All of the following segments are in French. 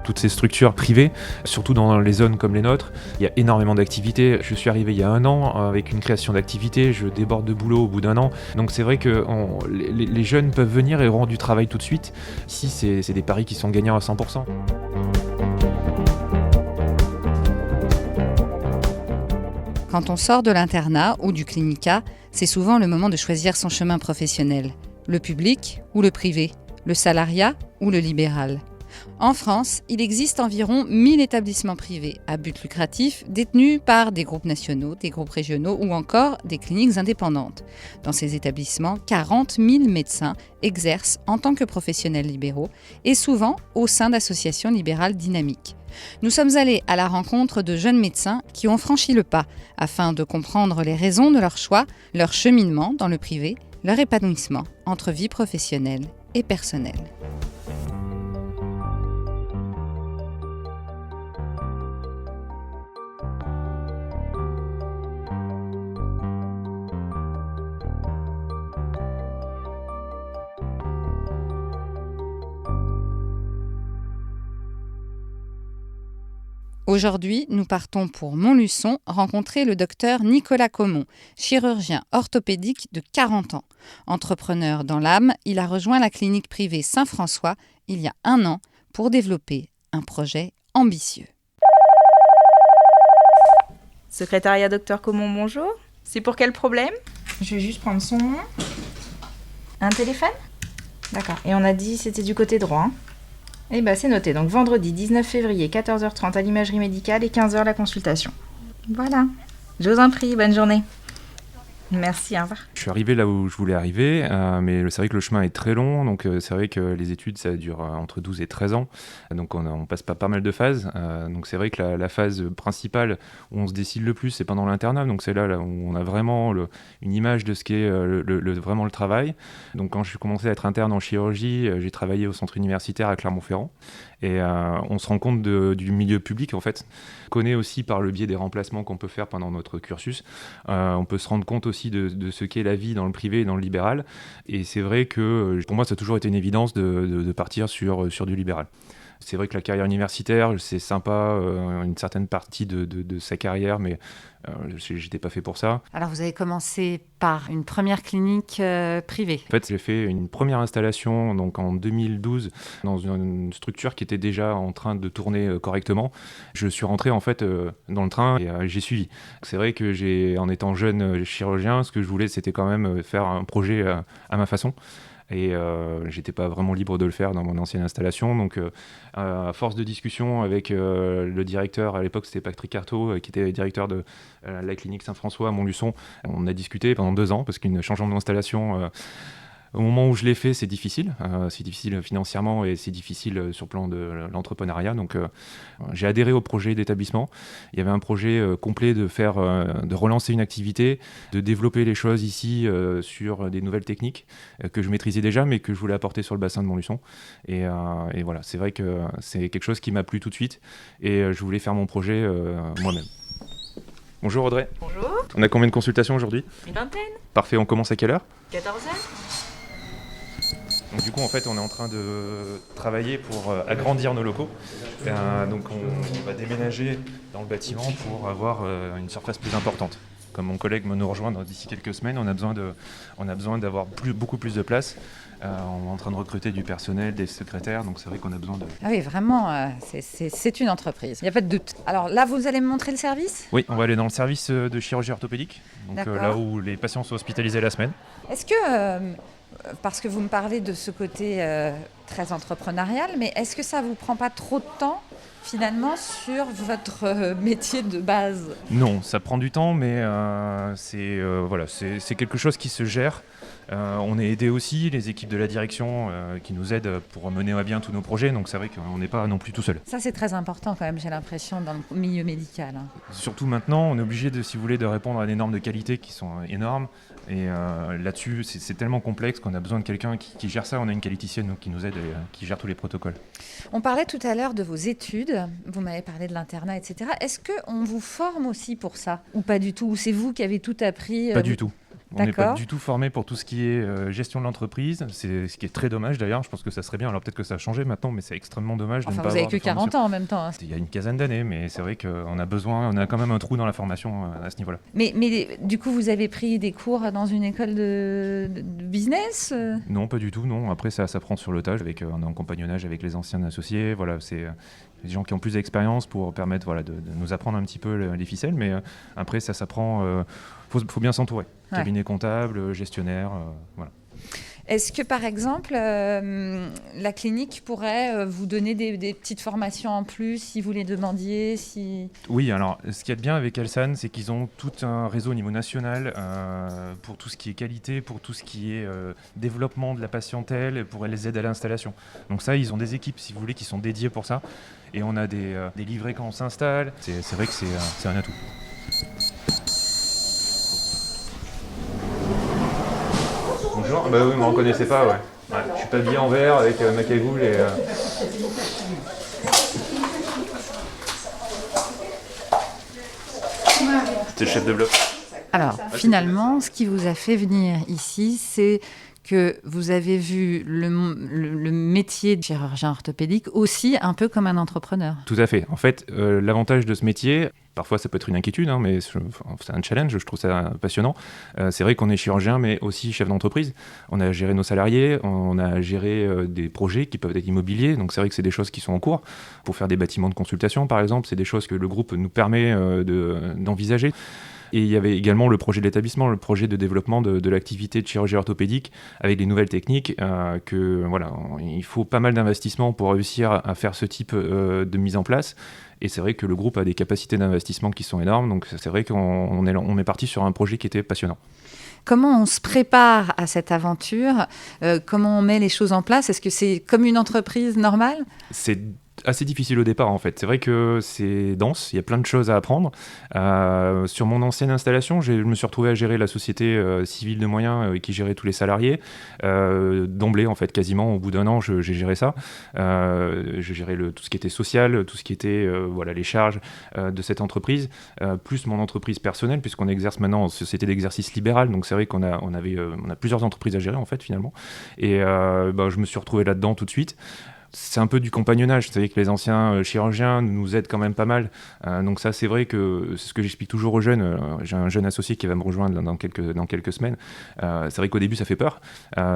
Toutes ces structures privées, surtout dans les zones comme les nôtres, il y a énormément d'activités. Je suis arrivé il y a 1 an avec une création d'activités, je déborde de boulot au bout d'1 an. Donc c'est vrai que les jeunes peuvent venir et auront du travail tout de suite. Ici, c'est des paris qui sont gagnants à 100%. Quand on sort de l'internat ou du clinica, c'est souvent le moment de choisir son chemin professionnel. Le public ou le privé, le salariat ou le libéral. En France, il existe environ 1000 établissements privés à but lucratif détenus par des groupes nationaux, des groupes régionaux ou encore des cliniques indépendantes. Dans ces établissements, 40 000 médecins exercent en tant que professionnels libéraux et souvent au sein d'associations libérales dynamiques. Nous sommes allés à la rencontre de jeunes médecins qui ont franchi le pas afin de comprendre les raisons de leur choix, leur cheminement dans le privé, leur épanouissement entre vie professionnelle et personnelle. Aujourd'hui, nous partons pour Montluçon rencontrer le docteur Nicolas Caumont, chirurgien orthopédique de 40 ans. Entrepreneur dans l'âme, il a rejoint la clinique privée Saint-François il y a 1 an pour développer un projet ambitieux. Secrétariat docteur Caumont, bonjour. C'est pour quel problème ? Je vais juste prendre son nom. Un téléphone ? D'accord. Et on a dit c'était du côté droit, hein ? Eh bien, c'est noté. Donc, vendredi 19 février, 14h30 à l'imagerie médicale et 15h la consultation. Voilà. Je vous en prie, bonne journée. Merci, au revoir. Je suis arrivé là où je voulais arriver, mais c'est vrai que le chemin est très long, donc c'est vrai que les études, ça dure entre 12 et 13 ans, donc on passe pas mal de phases, donc c'est vrai que la phase principale où on se décide le plus, c'est pendant l'internat, donc c'est là où on a vraiment une image de ce qu'est vraiment le travail. Donc quand je suis commencé à être interne en chirurgie, j'ai travaillé au centre universitaire à Clermont-Ferrand, et on se rend compte du milieu public en fait. On connaît aussi par le biais des remplacements qu'on peut faire pendant notre cursus, on peut se rendre compte aussi de ce qu'est la vie dans le privé et dans le libéral, et c'est vrai que pour moi ça a toujours été une évidence de partir sur du libéral. C'est vrai que la carrière universitaire, c'est sympa, une certaine partie de sa carrière, mais j'étais pas fait pour ça. Alors vous avez commencé par une première clinique privée. En fait, j'ai fait une première installation donc en 2012 dans une structure qui était déjà en train de tourner correctement. Je suis rentré en fait dans le train et j'ai suivi. C'est vrai que en étant jeune chirurgien, ce que je voulais, c'était quand même faire un projet à ma façon. Et j'étais pas vraiment libre de le faire dans mon ancienne installation, donc à force de discussion avec le directeur, à l'époque c'était Patrick Carteau, qui était directeur de la clinique Saint-François à Montluçon, on a discuté pendant 2 ans, parce qu'un changement d'installation, au moment où je l'ai fait, c'est difficile financièrement et c'est difficile sur le plan de l'entrepreneuriat. Donc j'ai adhéré au projet d'établissement. Il y avait un projet complet de relancer une activité, de développer les choses ici sur des nouvelles techniques que je maîtrisais déjà, mais que je voulais apporter sur le bassin de Montluçon. Et voilà, c'est vrai que c'est quelque chose qui m'a plu tout de suite et je voulais faire mon projet moi-même. Bonjour Audrey. Bonjour. On a combien de consultations aujourd'hui ? Une vingtaine. Parfait, on commence à quelle heure ? 14h. Donc du coup, en fait, on est en train de travailler pour agrandir nos locaux. Donc on va déménager dans le bâtiment pour avoir une surface plus importante. Comme mon collègue nous rejoint d'ici quelques semaines, on a besoin d'avoir beaucoup plus de place. On est en train de recruter du personnel, des secrétaires, donc c'est vrai qu'on a besoin de... Ah oui, vraiment, c'est une entreprise, il n'y a pas de doute. Alors là, vous allez me montrer le service ? Oui, on va aller dans le service de chirurgie orthopédique, donc là où les patients sont hospitalisés la semaine. Est-ce que, parce que vous me parlez de ce côté très entrepreneurial, mais est-ce que ça ne vous prend pas trop de temps finalement sur votre métier de base ? Non, ça prend du temps, mais c'est quelque chose qui se gère. On est aidé aussi, les équipes de la direction qui nous aident pour mener à bien tous nos projets, donc c'est vrai qu'on n'est pas non plus tout seul. Ça c'est très important quand même, j'ai l'impression, dans le milieu médical. Surtout maintenant, on est obligé de répondre à des normes de qualité qui sont énormes. Et là-dessus, c'est tellement complexe qu'on a besoin de quelqu'un qui gère ça. On a une qualiticienne qui nous aide et qui gère tous les protocoles. On parlait tout à l'heure de vos études, vous m'avez parlé de l'internat, etc. Est-ce qu'on vous forme aussi pour ça ou pas du tout? Ou c'est vous qui avez tout appris? Pas du tout. On n'est pas D'accord. du tout formé pour tout ce qui est gestion de l'entreprise. C'est ce qui est très dommage d'ailleurs. Je pense que ça serait bien. Alors peut-être que ça a changé maintenant, mais c'est extrêmement dommage de ne Enfin, pas vous avez avoir que de formation. 40 ans en même temps. Hein. Il y a une quinzaine d'années, mais c'est vrai qu'on a besoin, on a quand même un trou dans la formation à ce niveau-là. Mais du coup, vous avez pris des cours dans une école de business? Non, pas du tout, non. Après, ça s'apprend sur le tas, on est en compagnonnage avec les anciens associés. Voilà, c'est des gens qui ont plus d'expérience pour permettre de nous apprendre un petit peu les ficelles, mais après, ça s'apprend. Faut bien s'entourer. Ouais. Cabinet comptable, gestionnaire, voilà. Est-ce que, par exemple, la clinique pourrait vous donner des petites formations en plus si vous les demandiez Oui, alors, ce qu'il y a de bien avec Elsan, c'est qu'ils ont tout un réseau au niveau national pour tout ce qui est qualité, pour tout ce qui est développement de la patientèle, pour les aides à l'installation. Donc ça, ils ont des équipes, si vous voulez, qui sont dédiées pour ça. Et on a des livrets quand on s'installe. C'est vrai que c'est un atout. Bonjour, bah oui, vous me reconnaissez pas, ouais. Je suis pas habillé en vert avec ma cagoule et... C'était le chef de bloc. Alors, finalement, ce qui vous a fait venir ici, c'est que vous avez vu le métier de chirurgien orthopédique aussi un peu comme un entrepreneur. Tout à fait. En fait, l'avantage de ce métier, parfois ça peut être une inquiétude, mais c'est un challenge, je trouve ça passionnant. C'est vrai qu'on est chirurgien, mais aussi chef d'entreprise. On a géré nos salariés, on a géré des projets qui peuvent être immobiliers, donc c'est vrai que c'est des choses qui sont en cours. Pour faire des bâtiments de consultation, par exemple, c'est des choses que le groupe nous permet d'envisager. Et il y avait également le projet de l'établissement, le projet de développement de l'activité de chirurgie orthopédique avec des nouvelles techniques. Il faut pas mal d'investissements pour réussir à faire ce type de mise en place. Et c'est vrai que le groupe a des capacités d'investissement qui sont énormes. Donc c'est vrai qu'on est parti sur un projet qui était passionnant. Comment on se prépare à cette aventure? Comment on met les choses en place? Est-ce que c'est comme une entreprise normale? C'est assez difficile au départ en fait. C'est vrai que c'est dense, il y a plein de choses à apprendre. Sur mon ancienne installation, je me suis retrouvé à gérer la société civile de moyens qui gérait tous les salariés. D'emblée en fait, quasiment au bout d'un an, j'ai géré ça. Je gérais tout ce qui était social, tout ce qui était les charges de cette entreprise, plus mon entreprise personnelle, puisqu'on exerce maintenant en société d'exercice libéral. Donc c'est vrai qu'on a plusieurs entreprises à gérer en fait finalement. Et je me suis retrouvé là-dedans tout de suite. C'est un peu du compagnonnage, vous savez que les anciens chirurgiens nous aident quand même pas mal, donc ça c'est vrai que c'est ce que j'explique toujours aux jeunes. J'ai un jeune associé qui va me rejoindre dans quelques semaines. C'est vrai qu'au début ça fait peur,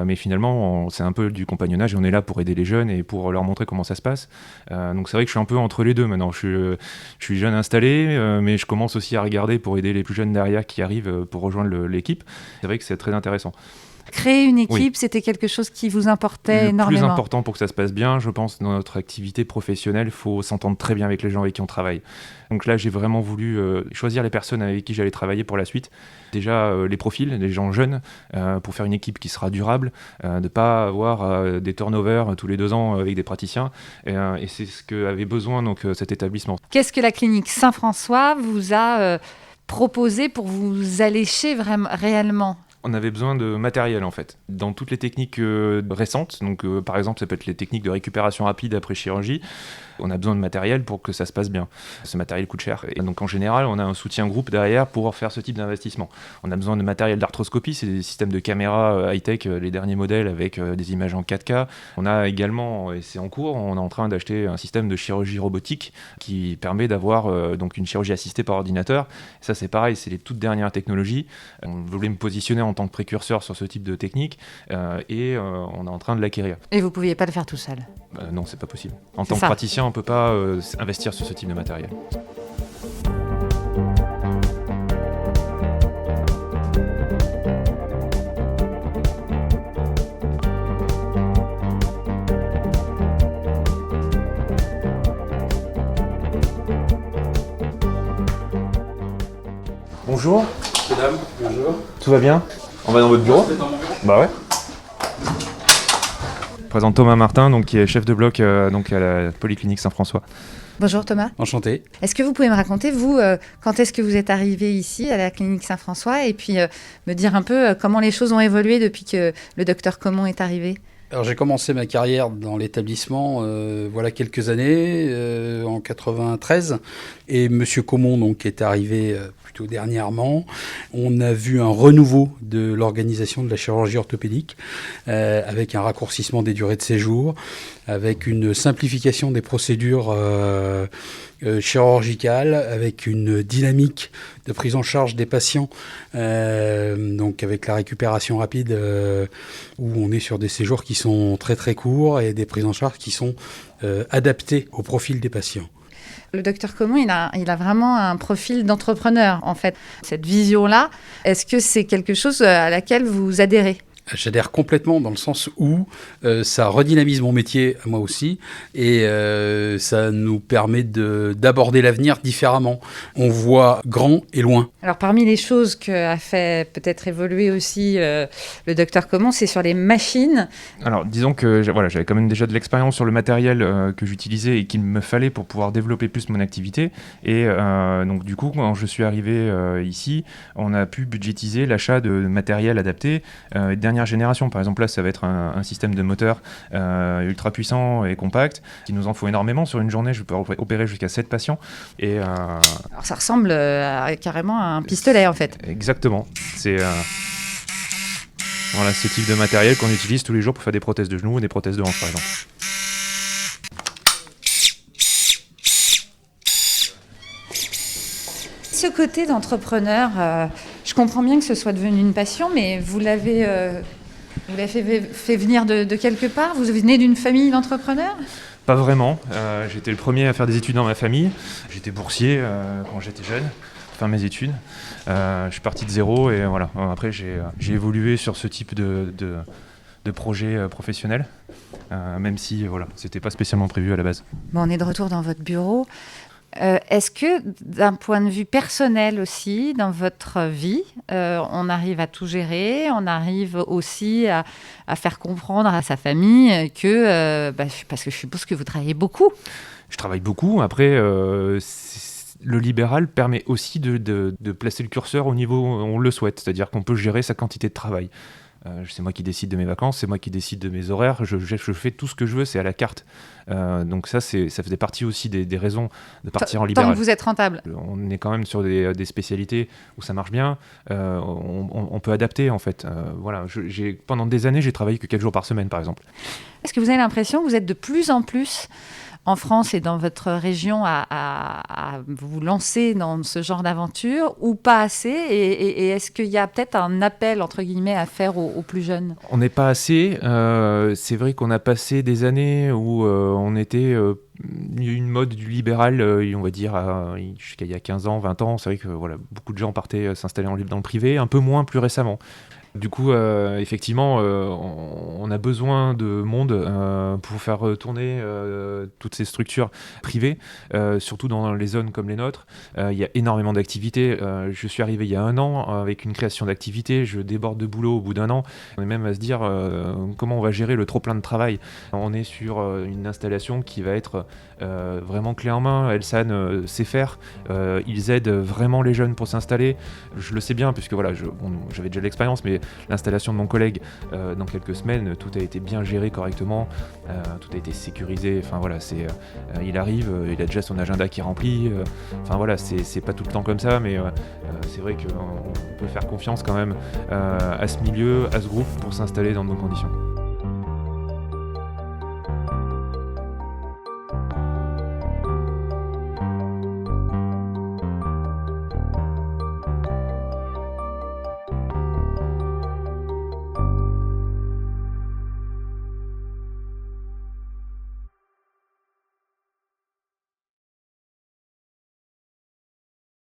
mais finalement c'est un peu du compagnonnage et on est là pour aider les jeunes et pour leur montrer comment ça se passe. Donc c'est vrai que je suis un peu entre les deux maintenant. Je suis jeune installé, mais je commence aussi à regarder pour aider les plus jeunes derrière qui arrivent pour rejoindre l'équipe. C'est vrai que c'est très intéressant. Créer une équipe, oui. C'était quelque chose qui vous importait énormément. Le plus important pour que ça se passe bien, je pense, dans notre activité professionnelle, il faut s'entendre très bien avec les gens avec qui on travaille. Donc là, j'ai vraiment voulu choisir les personnes avec qui j'allais travailler pour la suite. Déjà, les profils, les gens jeunes, pour faire une équipe qui sera durable, de ne pas avoir des turnovers tous les 2 ans avec des praticiens. Et c'est ce qu'avait besoin cet établissement. Qu'est-ce que la clinique Saint-François vous a proposé pour vous allécher réellement ? On avait besoin de matériel en fait. Dans toutes les techniques récentes, donc par exemple ça peut être les techniques de récupération rapide après chirurgie, on a besoin de matériel pour que ça se passe bien. Ce matériel coûte cher. Et donc en général, on a un soutien groupe derrière pour faire ce type d'investissement. On a besoin de matériel d'arthroscopie, c'est des systèmes de caméras high-tech, les derniers modèles avec des images en 4K. On a également, et c'est en cours, on est en train d'acheter un système de chirurgie robotique qui permet d'avoir donc une chirurgie assistée par ordinateur. Et ça c'est pareil, c'est les toutes dernières technologies. On voulait me positionner en tant que précurseur sur ce type de technique et on est en train de l'acquérir. Et vous ne pouviez pas le faire tout seul? Non, c'est pas possible. En tant que praticien, on ne peut pas investir sur ce type de matériel. Bonjour. Mesdames, bonjour. Tout va bien? On va dans votre bureau? Bah ouais. Je présente Thomas Martin, donc, qui est chef de bloc donc à la Polyclinique Saint-François. Bonjour Thomas. Enchanté. Est-ce que vous pouvez me raconter, vous, quand est-ce que vous êtes arrivé ici à la clinique Saint-François et puis me dire un peu comment les choses ont évolué depuis que le docteur Comon est arrivé ? Alors j'ai commencé ma carrière dans l'établissement voilà quelques années, en 93, et Monsieur Comon donc est arrivé plutôt dernièrement. On a vu un renouveau de l'organisation de la chirurgie orthopédique, avec un raccourcissement des durées de séjour, avec une simplification des procédures chirurgicales, avec une dynamique de prise en charge des patients, donc avec la récupération rapide, où on est sur des séjours qui sont très très courts et des prises en charge qui sont adaptées au profil des patients. Le docteur Comon, il a vraiment un profil d'entrepreneur, en fait. Cette vision-là, est-ce que c'est quelque chose à laquelle vous adhérez ? J'adhère complètement dans le sens où ça redynamise mon métier, moi aussi, et ça nous permet d'aborder l'avenir différemment. On voit grand et loin. Alors, parmi les choses qu'a fait peut-être évoluer aussi le docteur Comon, c'est sur les machines. Alors, disons que j'avais quand même déjà de l'expérience sur le matériel que j'utilisais et qu'il me fallait pour pouvoir développer plus mon activité. Et donc, du coup, quand je suis arrivé ici, on a pu budgétiser l'achat de matériel adapté. Dernière génération, par exemple, là, ça va être un système de moteur ultra puissant et compact. Il nous en faut énormément. Sur une journée, je peux opérer jusqu'à 7 patients. Et, Alors, ça ressemble carrément à un pistolet, en fait. Exactement. C'est voilà, ce type de matériel qu'on utilise tous les jours pour faire des prothèses de genoux ou des prothèses de hanche, par exemple. Ce côté d'entrepreneur, je comprends bien que ce soit devenu une passion, mais vous l'avez fait venir de quelque part ? Vous venez d'une famille d'entrepreneurs ? Pas vraiment. J'étais le premier à faire des études dans ma famille. J'étais boursier quand j'étais jeune, fin mes études. Je suis parti de zéro et voilà. Après, j'ai évolué sur ce type de projet professionnel, même si voilà, c'était pas spécialement prévu à la base. Bon, on est de retour dans votre bureau. Est-ce que, d'un point de vue personnel aussi, dans votre vie, on arrive à tout gérer, on arrive aussi à faire comprendre à sa famille que, parce que je suppose que vous travaillez beaucoup. Je travaille beaucoup. Après, le libéral permet aussi de placer le curseur au niveau où on le souhaite, c'est-à-dire qu'on peut gérer sa quantité de travail. C'est moi qui décide de mes vacances, c'est moi qui décide de mes horaires, je fais tout ce que je veux, c'est à la carte. Donc ça faisait partie aussi des raisons de partir en libéral. Tant que vous êtes rentable. On est quand même sur des spécialités où ça marche bien, on peut adapter en fait. Voilà, pendant des années, j'ai travaillé que 4 jours par semaine par exemple. Est-ce que vous avez l'impression que vous êtes de plus en plus en France et dans votre région à vous lancer dans ce genre d'aventure ou pas assez et est-ce qu'il y a peut-être un appel entre guillemets à faire aux plus jeunes ? On n'est pas assez. C'est vrai qu'on a passé des années où on était une mode du libéral, on va dire jusqu'à il y a 15 ans, 20 ans. C'est vrai que voilà, beaucoup de gens partaient s'installer dans le privé, un peu moins plus récemment. Du coup, effectivement, on a besoin de monde pour faire tourner toutes ces structures privées, surtout dans les zones comme les nôtres. Il y a énormément d'activités. Je suis arrivé il y a 1 an avec une création d'activités. Je déborde de boulot au bout d'1 an. On est même à se dire comment on va gérer le trop-plein de travail. On est sur une installation qui va être vraiment clé en main. Elsan sait faire. Ils aident vraiment les jeunes pour s'installer. Je le sais bien puisque voilà, j'avais déjà de l'expérience, mais l'installation de mon collègue dans quelques semaines, tout a été bien géré correctement, tout a été sécurisé. Enfin voilà, il arrive, il a déjà son agenda qui est rempli. Enfin voilà, c'est pas tout le temps comme ça, mais c'est vrai qu'on peut faire confiance quand même à ce milieu, à ce groupe pour s'installer dans de bonnes conditions.